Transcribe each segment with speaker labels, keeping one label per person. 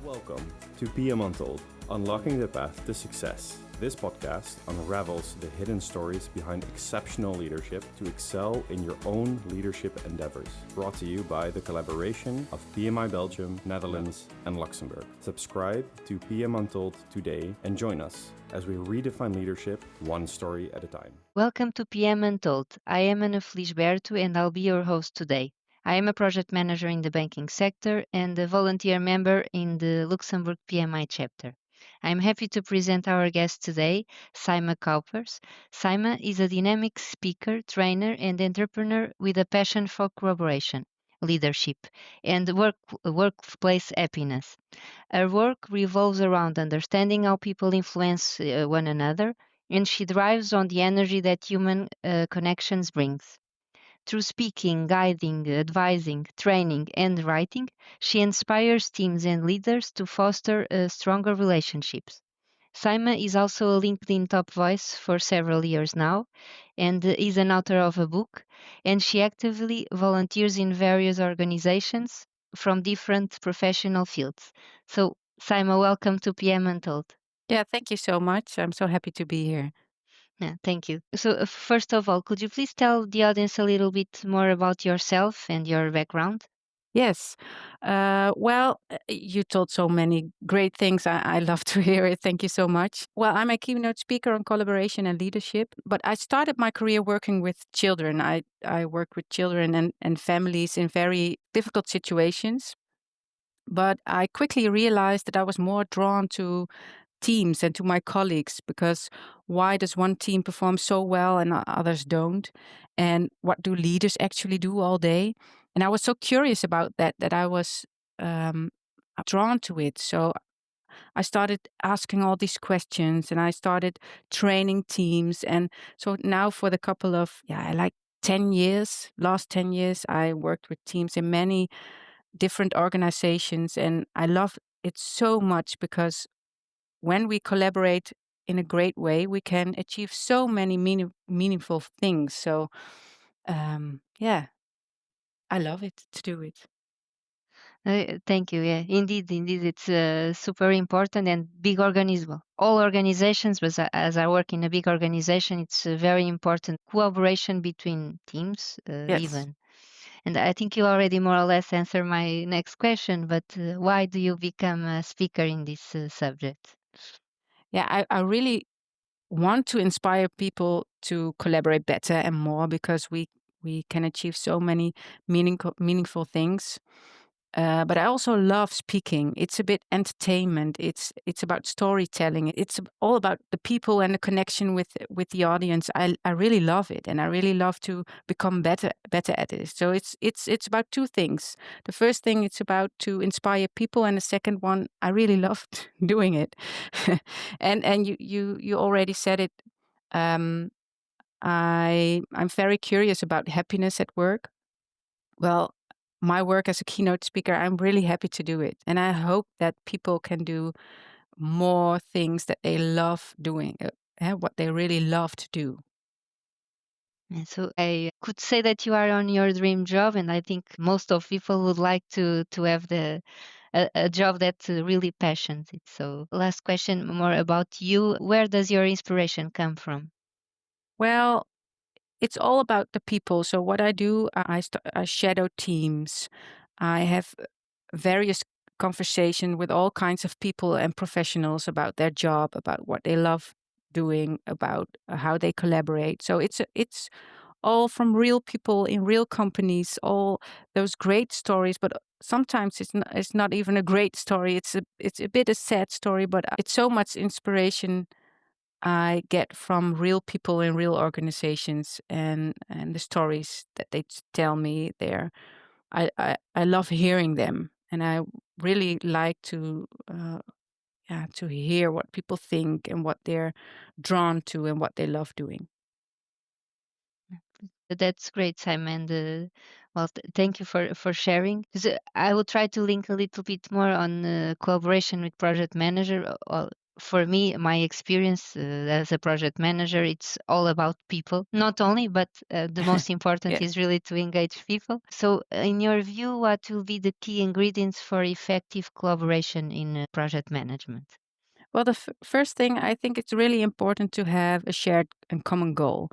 Speaker 1: Welcome to PM Untold, Unlocking the Path to Success. This podcast unravels the hidden stories behind exceptional leadership to excel in your own leadership endeavors. Brought to you by the collaboration of PMI Belgium, Netherlands, and Luxembourg. Subscribe to PM Untold today and join us as we redefine leadership one story at a time.
Speaker 2: Welcome to PM Untold. I am Ana Felisberto and I'll be your host today. I am a project manager in the banking sector and a volunteer member in the Luxembourg PMI chapter. I'm happy to present our guest today, Sayma Kuipers. Sayma is a dynamic speaker, trainer, and entrepreneur with a passion for collaboration, leadership, and workplace happiness. Her work revolves around understanding how people influence one another, and she thrives on the energy that human connections brings. Through speaking, guiding, advising, training, and writing, she inspires teams and leaders to foster stronger relationships. Sayma is also a LinkedIn top voice for several years now and is an author of a book, and she actively volunteers in various organizations from different professional fields. So, Sayma, welcome to PM Untold.
Speaker 3: Yeah, thank you so much. I'm so happy to be here.
Speaker 2: Yeah, thank you. So, first of all, could you please tell the audience a little bit more about yourself and your background?
Speaker 3: Yes. You told so many great things. I love to hear it. Thank you so much. Well, I'm a keynote speaker on collaboration and leadership, but I started my career working with children. I work with children and families in very difficult situations. But I quickly realized that I was more drawn to teams and to my colleagues, because why does one team perform so well and others don't? And what do leaders actually do all day? And I was so curious about that I was um, drawn to it. So I started asking all these questions and I started training teams. And so now for the couple of, like 10 years, last 10 years, I worked with teams in many different organizations. And I love it so much because when we collaborate in a great way, we can achieve so many meaningful things. So, I love it to do it.
Speaker 2: Thank you. Yeah, indeed, it's super important and big organism. All organizations, but as I work in a big organization, it's very important cooperation between teams,
Speaker 3: Yes.
Speaker 2: even. And I think you already more or less answered my next question. But why do you become a speaker in this subject?
Speaker 3: Yeah, I really want to inspire people to collaborate better and more, because we can achieve so many meaningful things. But I also love speaking. It's a bit entertainment. It's about storytelling. It's all about the people and the connection with the audience. I really love it, and I really love to become better at it. So it's about two things. The first thing, it's about to inspire people, and the second one, I really loved doing it. and you already said it. I'm very curious about happiness at work. Well, my work as a keynote speaker, I'm really happy to do it. And I hope that people can do more things that they love doing, what they really love to do.
Speaker 2: And so I could say that you are on your dream job, and I think most of people would like to have a job that really passions it. So last question more about you. Where does your inspiration come from?
Speaker 3: Well, it's all about the people. So what I do, I shadow teams. I have various conversation with all kinds of people and professionals about their job, about what they love doing, about how they collaborate. So it's all from real people in real companies, all those great stories. But sometimes it's not even a great story. It's a bit a sad story, but it's so much inspiration I get from real people in real organizations, and the stories that they tell me there. I love hearing them, and I really like to hear what people think and what they're drawn to and what they love doing.
Speaker 2: That's great, Simon. Thank you for sharing. 'Cause, I will try to link a little bit more on collaboration with project manager. for me, my experience as a project manager, it's all about people. Not only, but the most important
Speaker 3: Yeah.
Speaker 2: is really to engage people. So, in your view, what will be the key ingredients for effective collaboration in project management?
Speaker 3: Well, the first thing, I think it's really important to have a shared and common goal,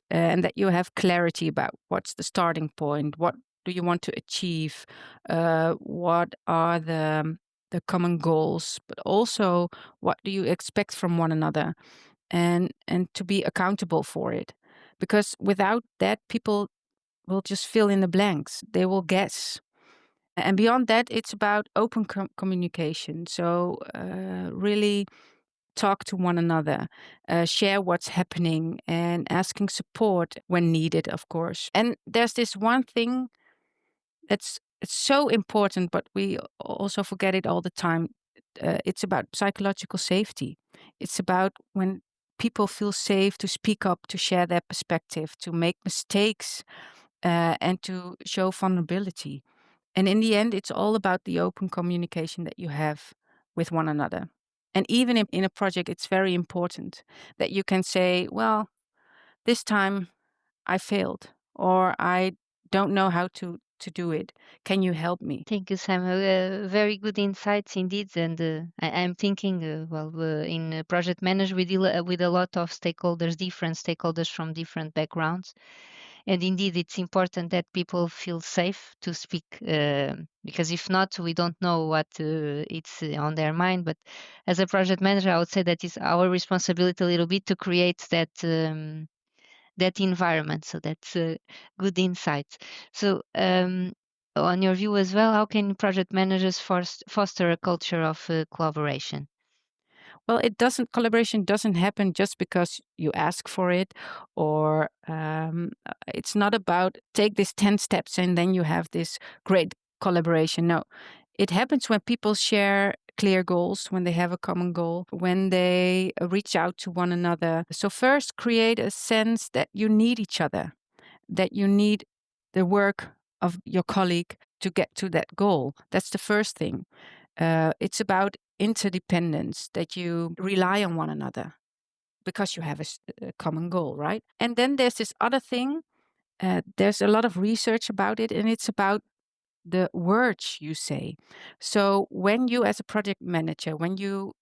Speaker 3: and that you have clarity about what's the starting point, what do you want to achieve, what are the common goals, but also what do you expect from one another, and to be accountable for it, because without that, people will just fill in the blanks. They will guess. And beyond that, it's about open communication. So, really talk to one another, share what's happening, and asking support when needed, of course. And there's this one thing that's it's so important, but we also forget it all the time. It's about psychological safety. It's about when people feel safe to speak up, to share their perspective, to make mistakes, and to show vulnerability. And in the end, it's all about the open communication that you have with one another. And even in a project, it's very important that you can say, well, this time I failed, or I don't know how to do it. Can you help me?
Speaker 2: Thank you, Sam. Very good insights indeed. And I'm thinking, in project management, we deal with a lot of stakeholders, different stakeholders from different backgrounds. And indeed, it's important that people feel safe to speak, because if not, we don't know what it's on their mind. But as a project manager, I would say that it's our responsibility a little bit to create that environment. So that's good insights. So, on your view as well, how can project managers foster a culture of collaboration?
Speaker 3: Well, collaboration doesn't happen just because you ask for it, or it's not about take this 10 steps and then you have this great collaboration. No, it happens when people share clear goals, when they have a common goal, when they reach out to one another. So, first, create a sense that you need each other, that you need the work of your colleague to get to that goal. That's the first thing. It's about interdependence, that you rely on one another because you have a common goal, right? And then there's this other thing. There's a lot of research about it, and it's about the words you say. So when you, as a project manager, when you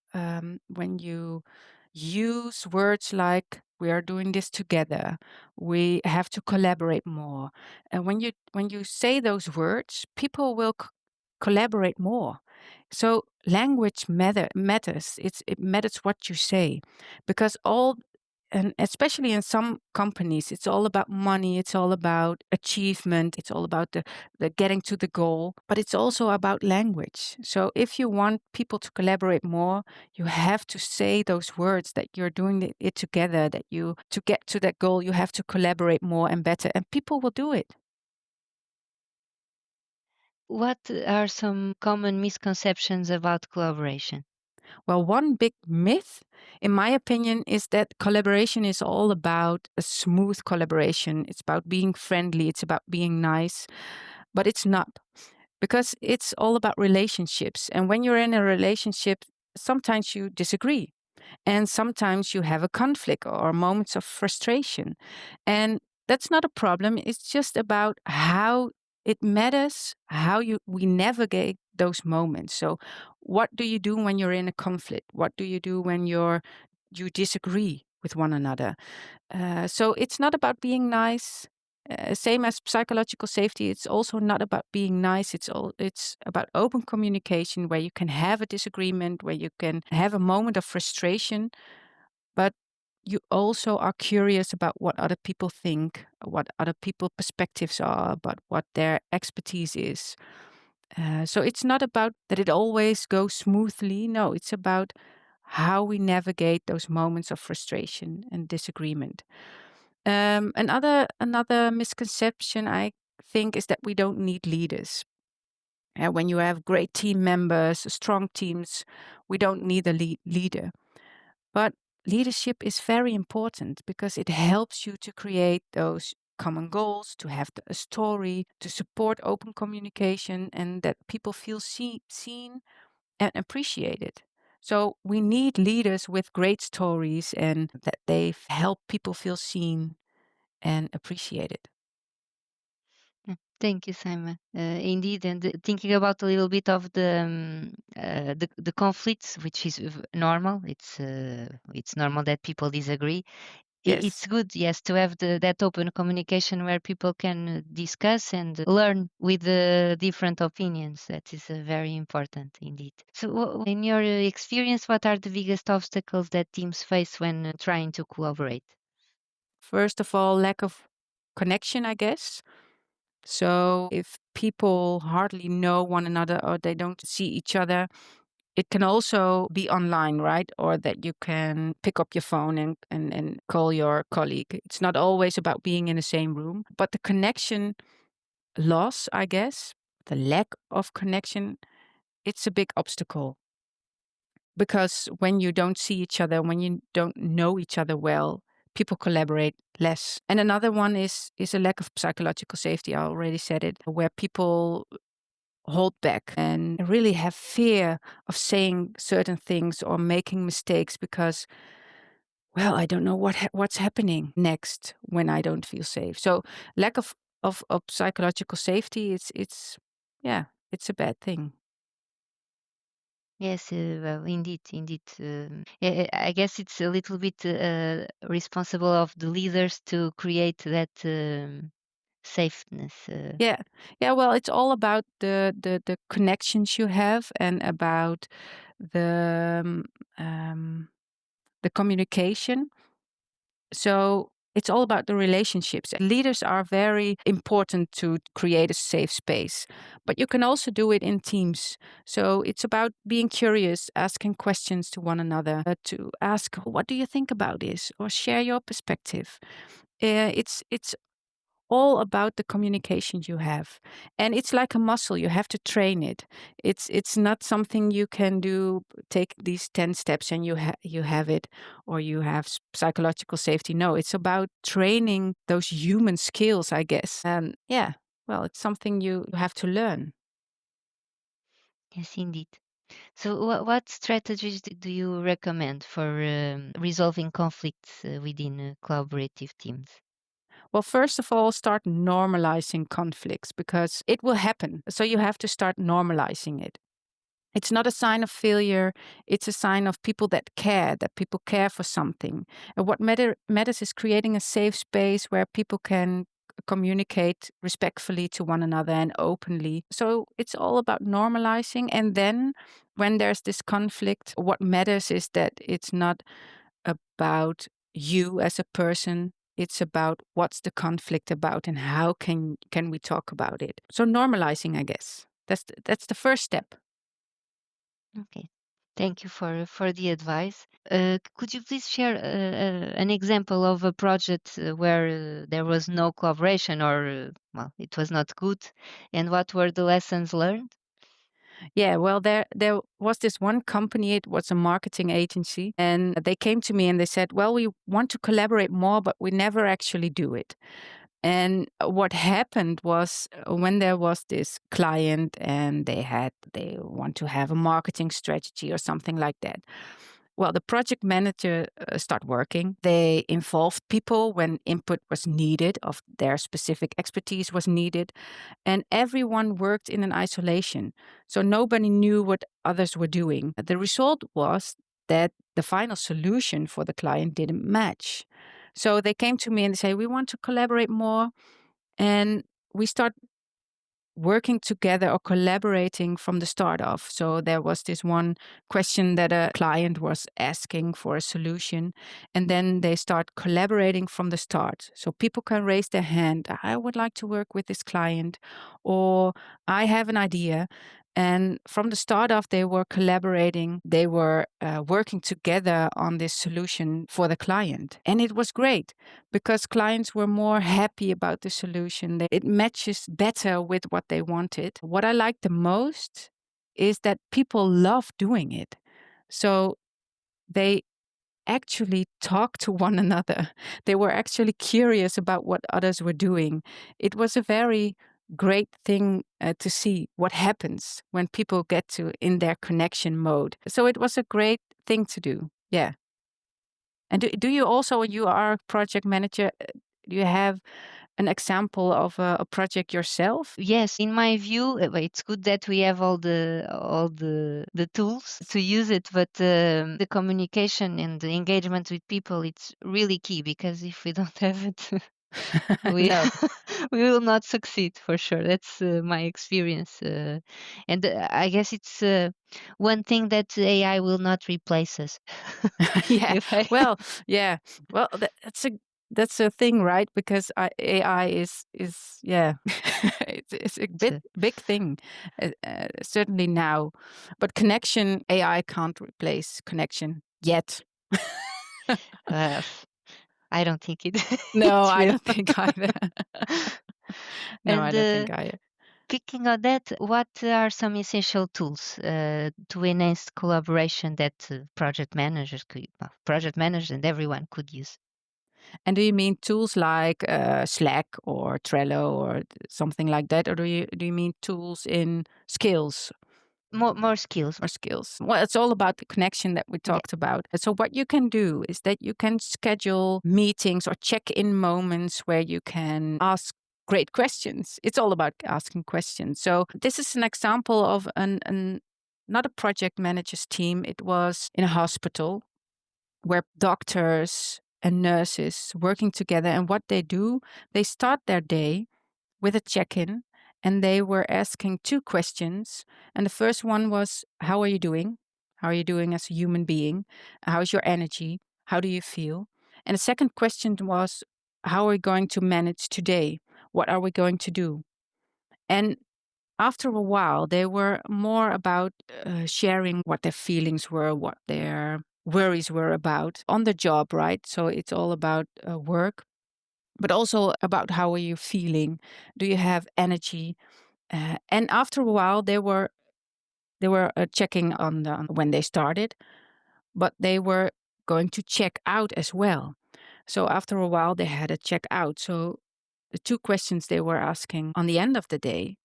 Speaker 3: use words like "we are doing this together," "we have to collaborate more," and when you say those words, people will collaborate more. So language matters. It matters what you say, because all, and especially in some companies, it's all about money, it's all about achievement, it's all about the getting to the goal, but it's also about language. So if you want people to collaborate more, you have to say those words that you're doing it together, that you, to get to that goal, you have to collaborate more and better, and people will do it.
Speaker 2: What are some common misconceptions about collaboration?
Speaker 3: Well, one big myth, in my opinion, is that collaboration is all about a smooth collaboration. It's about being friendly, it's about being nice, but it's not, because it's all about relationships. And when you're in a relationship, sometimes you disagree, and sometimes you have a conflict or moments of frustration. And that's not a problem. It's just about how it matters how we navigate those moments. So what do you do when you're in a conflict? What do you do when you disagree with one another? So it's not about being nice. Same as psychological safety, it's also not about being nice. It's about open communication, where you can have a disagreement, where you can have a moment of frustration, but you also are curious about what other people think, what other people's perspectives are, about what their expertise is. So it's not about that it always goes smoothly. No, it's about how we navigate those moments of frustration and disagreement. Another misconception, I think, is that we don't need leaders. When you have great team members, strong teams, we don't need a leader. But leadership is very important because it helps you to create those common goals, to have a story, to support open communication, and that people feel seen and appreciated. So we need leaders with great stories and that they help people feel seen and appreciated.
Speaker 2: Thank you, Simon. Indeed, and thinking about a little bit of the conflicts, which is normal. It's normal that people disagree.
Speaker 3: Yes.
Speaker 2: It's good, yes, to have that open communication where people can discuss and learn with the different opinions. That is very important indeed. So, in your experience, what are the biggest obstacles that teams face when trying to collaborate?
Speaker 3: First of all, lack of connection, I guess. So if people hardly know one another or they don't see each other, it can also be online, right? Or that you can pick up your phone and call your colleague. It's not always about being in the same room, but the connection loss, I guess, the lack of connection, it's a big obstacle. Because when you don't see each other, when you don't know each other well, people collaborate less. And another one is a lack of psychological safety. I already said it, where people hold back and really have fear of saying certain things or making mistakes because, well, I don't know what's happening next when I don't feel safe. So lack of psychological safety, it's yeah, it's a bad thing.
Speaker 2: Yes, well, indeed. I guess it's a little bit responsible of the leaders to create that safeness.
Speaker 3: Yeah. Yeah, well, it's all about the connections you have and about the the communication. So it's all about the relationships. Leaders are very important to create a safe space, but you can also do it in teams. So it's about being curious, asking questions to one another, to ask, what do you think about this? Or share your perspective. It's all about the communication you have, and it's like a muscle. You have to train it. It's not something you can do, take these 10 steps and you have it, or you have psychological safety. No, it's about training those human skills, I guess. And yeah, well, it's something you have to learn.
Speaker 2: Yes, indeed. So, what strategies do you recommend for resolving conflicts within collaborative teams?
Speaker 3: Well, first of all, start normalizing conflicts because it will happen, so you have to start normalizing it. It's not a sign of failure. It's a sign of people that people care for something. And what matters is creating a safe space where people can communicate respectfully to one another and openly. So it's all about normalizing. And then when there's this conflict, what matters is that it's not about you as a person. It's about what's the conflict about and how can we talk about it. So normalizing, I guess. That's the first step.
Speaker 2: Okay. Thank you for the advice. Could you please share an example of a project where there was no collaboration or, well, it was not good? And what were the lessons learned?
Speaker 3: Yeah, well, there was this one company. It was a marketing agency, and they came to me and they said, "Well, we want to collaborate more, but we never actually do it." And what happened was when there was this client and they want to have a marketing strategy or something like that. Well, the project manager started working. They involved people when input was needed, of their specific expertise was needed, and everyone worked in an isolation. So nobody knew what others were doing. The result was that the final solution for the client didn't match. So they came to me and they say, "We want to collaborate more." And we start working together or collaborating from the start off. So there was this one question that a client was asking for a solution, and then they start collaborating from the start. So people can raise their hand, I would like to work with this client, or I have an idea. And from the start off, they were collaborating, they were working together on this solution for the client. And it was great because clients were more happy about the solution. It matches better with what they wanted. What I like the most is that people love doing it. So they actually talk to one another. They were actually curious about what others were doing. It was a very great thing to see what happens when people get to in their connection mode. So it was a great thing to do. Yeah. And do you also, when you are a project manager, do you have an example of a project yourself?
Speaker 2: Yes, in my view, it's good that we have all the tools to use it, but the communication and the engagement with people, it's really key, because if we don't have it, we
Speaker 3: No.
Speaker 2: we will not succeed for sure. That's my experience, and I guess it's one thing that AI will not replace us.
Speaker 3: Yeah.
Speaker 2: If I
Speaker 3: Well, yeah. Well, that's a thing, right? Because AI is yeah, it's a
Speaker 2: so,
Speaker 3: big thing, certainly now. But connection, AI can't replace connection yet.
Speaker 2: uh, I don't think it
Speaker 3: No,
Speaker 2: it
Speaker 3: I
Speaker 2: will.
Speaker 3: don't think either. No, I
Speaker 2: And
Speaker 3: don't think either.
Speaker 2: picking on that, what are some essential tools to enhance collaboration that project managers and everyone could use?
Speaker 3: And do you mean tools like Slack or Trello or something like that, or do you mean tools in skills?
Speaker 2: More skills.
Speaker 3: Or skills. Well, it's all about the connection that we
Speaker 2: Yeah.
Speaker 3: talked about. So, what you can do is that you can schedule meetings or check in moments where you can ask great questions. It's all about asking questions. So, this is an example of an not a project manager's team, it was in a hospital where doctors and nurses working together. And what they do, they start their day with a check in, and they were asking two questions. And the first one was, how are you doing? How are you doing as a human being? How's your energy? How do you feel? And the second question was, how are we going to manage today? What are we going to do? And after a while, they were more about sharing what their feelings were, what their worries were about on the job, right? So it's all about work, but also about how are you feeling? Do you have energy? And after a while, they were checking on when they started, but they were going to check out as well. So after a while, they had a check out. So the two questions they were asking on the end of the day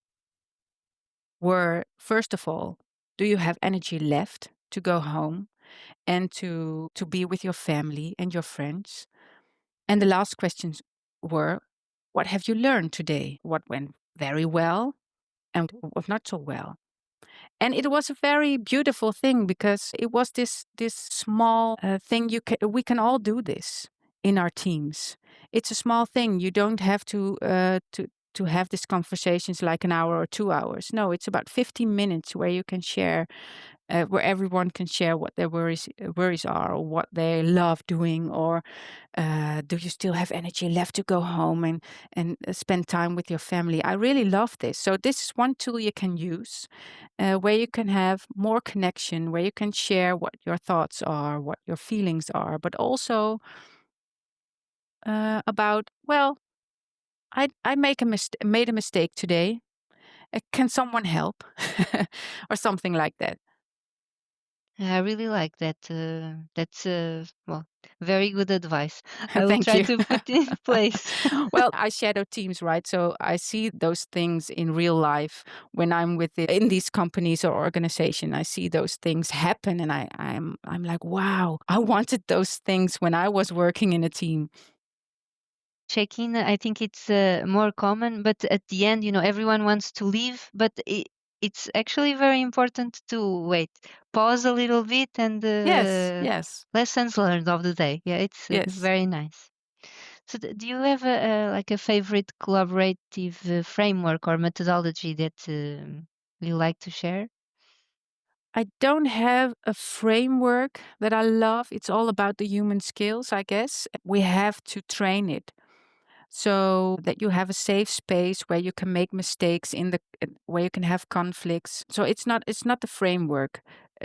Speaker 3: were, first of all, do you have energy left to go home and to be with your family and your friends? And the last questions were, what have you learned today? What went very well and what not so well? And it was a very beautiful thing because it was this small thing. We can all do this in our teams. It's a small thing. You don't have to have these conversations like an hour or 2 hours. No, it's about 15 minutes where you can share where everyone can share what their worries are, or what they love doing, or do you still have energy left to go home and spend time with your family? I really love this. So this is one tool you can use, where you can have more connection, where you can share what your thoughts are, what your feelings are, but also about, well, I made a mistake today. Can someone help? Or something like that.
Speaker 2: I really like that. That's well, very good advice. I will
Speaker 3: Thank
Speaker 2: try
Speaker 3: you.
Speaker 2: to put in place.
Speaker 3: Well, I shadow teams, right? So I see those things in real life when I'm in these companies or organization. I see those things happen, and I'm like, wow, I wanted those things when I was working in a team.
Speaker 2: Check-in, I think it's more common, but at the end, everyone wants to leave, but it's actually very important to wait, pause a little bit, and
Speaker 3: Yes, yes,
Speaker 2: lessons learned of the day. Yeah, it's
Speaker 3: yes.
Speaker 2: very nice. So, do you have like a favorite collaborative framework or methodology that you like to share?
Speaker 3: I don't have a framework that I love. It's all about the human skills, I guess. We have to train it, so that you have a safe space where you can make mistakes where you can have conflicts. So it's not the framework.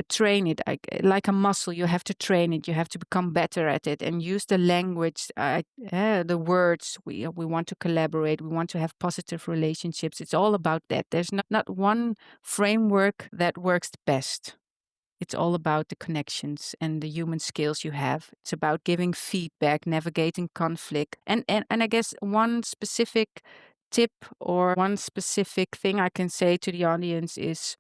Speaker 3: Train it like a muscle. You have to train it. You have to become better at it and use the language, the words. We want to collaborate. We want to have positive relationships. It's all about that. There's not one framework that works best. It's all about the connections and the human skills you have. It's about giving feedback, navigating conflict. And I guess one specific tip or one specific thing I can say to the audience is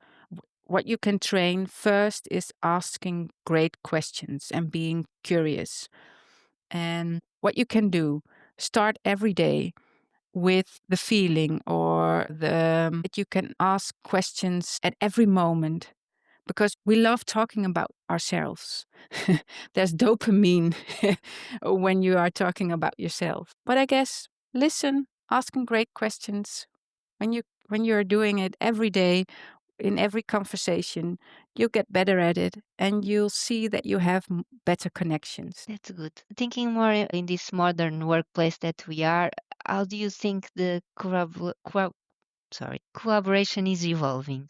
Speaker 3: what you can train first is asking great questions and being curious. And what you can do, start every day with the feeling or that you can ask questions at every moment because we love talking about ourselves. There's dopamine when you are talking about yourself. But I guess listen, asking great questions when you're doing it every day in every conversation, you'll get better at it and you'll see that you have better connections.
Speaker 2: That's good. Thinking more in this modern workplace that we are, how do you think the collaboration is evolving?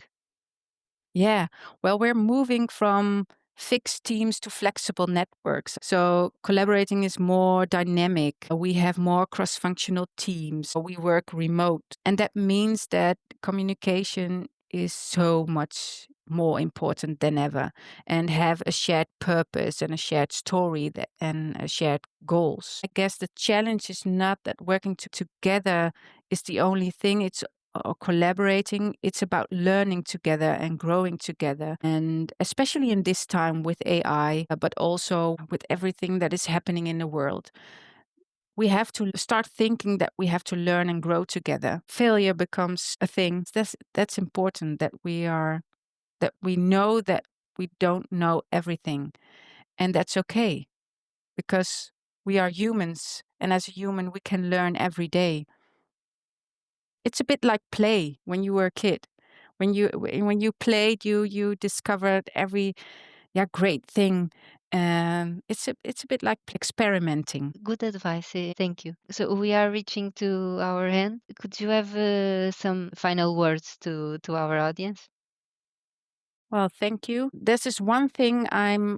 Speaker 3: Yeah. Well, we're moving from fixed teams to flexible networks. So collaborating is more dynamic. We have more cross functional teams. We work remote. And that means that communication is so much more important than ever and have a shared purpose and a shared story and a shared goals. I guess the challenge is not that working together is the only thing. It's or collaborating, it's about learning together and growing together. And especially in this time with AI, but also with everything that is happening in the world, we have to start thinking that we have to learn and grow together. Failure becomes a thing. That's important that we know that we don't know everything. And that's okay because we are humans. And as a human, we can learn every day. It's a bit like play when you were a kid. When you played, you discovered every great thing. It's a bit like experimenting.
Speaker 2: Good advice. Thank you. So we are reaching to our end. Could you have some final words to our audience?
Speaker 3: Well, thank you. This is one thing I'm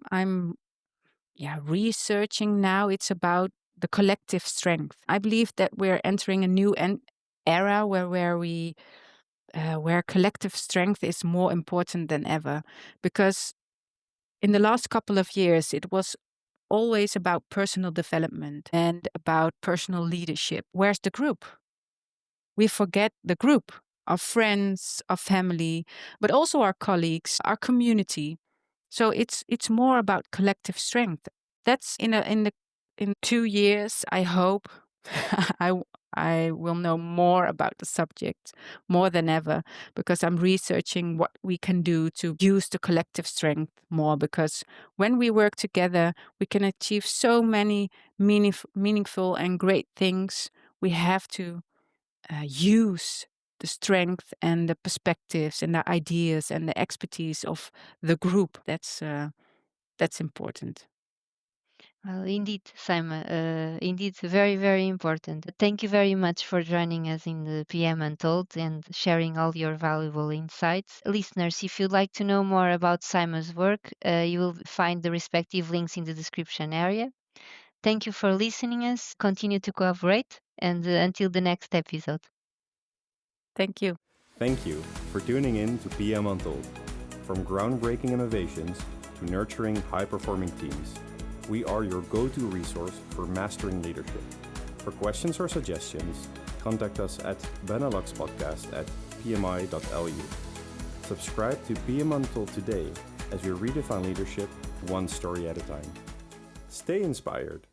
Speaker 3: researching now. It's about the collective strength. I believe that we're entering a new era where collective strength is more important than ever. Because in the last couple of years, it was always about personal development and about personal leadership. Where's the group? We forget the group, our friends, our family, but also our colleagues, our community. So it's more about collective strength. That's in 2 years, I hope I I will know more about the subject more than ever because I'm researching what we can do to use the collective strength more because when we work together, we can achieve so many meaningful and great things. We have to use the strength and the perspectives and the ideas and the expertise of the group. That's important.
Speaker 2: Well, indeed, Sayma, indeed, very, very important. Thank you very much for joining us in the PM Untold and sharing all your valuable insights. Listeners, if you'd like to know more about Sayma's work, you will find the respective links in the description area. Thank you for listening us. Continue to cooperate, and until the next episode.
Speaker 3: Thank you.
Speaker 1: Thank you for tuning in to PM Untold. From groundbreaking innovations to nurturing high-performing teams, we are your go-to resource for mastering leadership. For questions or suggestions, contact us at beneluxpodcast@pmi.lu. Subscribe to PM Untold today as we redefine leadership one story at a time. Stay inspired.